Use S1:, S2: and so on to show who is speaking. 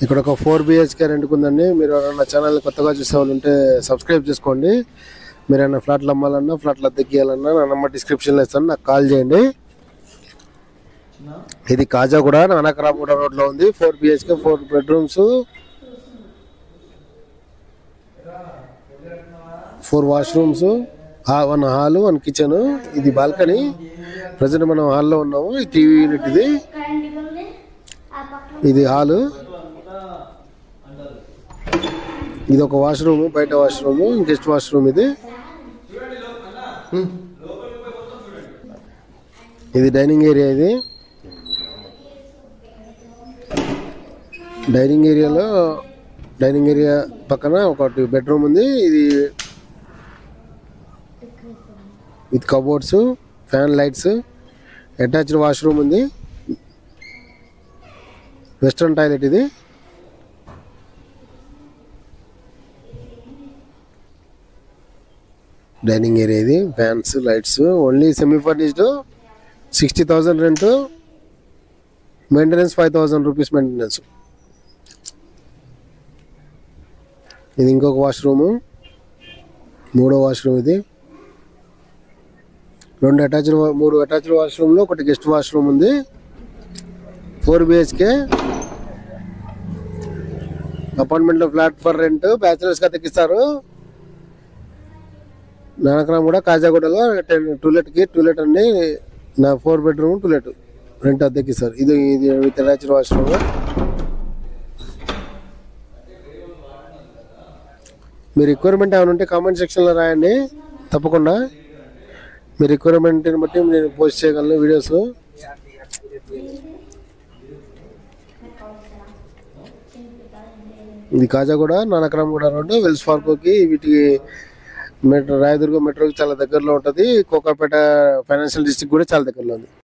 S1: ఇక్కడ ఒక 4 BHK రెంట్కి ఉందండి. మీరు ఎవరైనా ఛానల్ని కొత్తగా చూసే వాళ్ళు ఉంటే సబ్స్క్రైబ్ చేసుకోండి. మీరు ఏమైనా ఫ్లాట్లు అమ్మాలన్నా ఫ్లాట్లు అద్దెకి ఇవ్వాలన్నా నా నెంబర్ డిస్క్రిప్షన్లో ఇస్తాను, నాకు కాల్ చేయండి. ఇది కాజాగూడ నానక్రామ్గూడ రోడ్లో ఉంది. 4 BHK 4 bedrooms, 4 washrooms, 1 hall, 1 kitchen. ఇది బాల్కనీ. ప్రజెంట్ మనం హాల్లో ఉన్నాము. ఇది టీవీ యూనిట్. ఇది హాల్. ఇది ఒక వాష్రూమ్, బయట వాష్రూమ్, గెస్ట్ వాష్రూమ్. ఇది డైనింగ్ ఏరియా. ఇది డైనింగ్ ఏరియా పక్కన ఒకటి బెడ్రూమ్ ఉంది. ఇది with cupboards, fan, lights, attached washroom ఉంది, వెస్ట్రన్ టాయిలెట్. ఇది డైనింగ్ ఏరియా. ఇది fans, lights. Only semi furnished. 60,000 rent. Maintenance 5,000 rupees maintenance. ఇది ఇంకొక వాష్రూము, 3వ వాష్రూమ్. ఇది 3 అటాచ్డ్ వాష్రూమ్లో ఒకటి గెస్ట్ వాష్రూమ్ ఉంది. 4 BHK అపార్ట్మెంట్లో ఫ్లాట్ ఫర్ రెంట్. బ్యాచిలర్స్గా తెచ్చిస్తారు. నానక్రామ్గూడ కాజాగూడలో టూలెట్ అండి. నా 4 bedroom టూలెట్ రెంట్ అద్దెకి సార్. ఇది విత్ అటాచ్డ్ వాష్రూమ్. మీ రిక్వైర్మెంట్ ఏమైనా ఉంటే కామెంట్ సెక్షన్లో రాయండి. తప్పకుండా మీ రిక్వైర్మెంట్ని బట్టి నేను పోస్ట్ చేయగలను వీడియోస్. ఇది కాజాగూడ నానక్రామ్గూడ రోడ్డు, వెల్స్ ఫార్కోకి, వీటికి రాయదుర్గం మెట్రోకి చాలా దగ్గరలో ఉంటుంది. కోకాపేట ఫైనాన్షియల్ డిస్ట్రిక్ట్ కూడా చాలా దగ్గరలో ఉంది.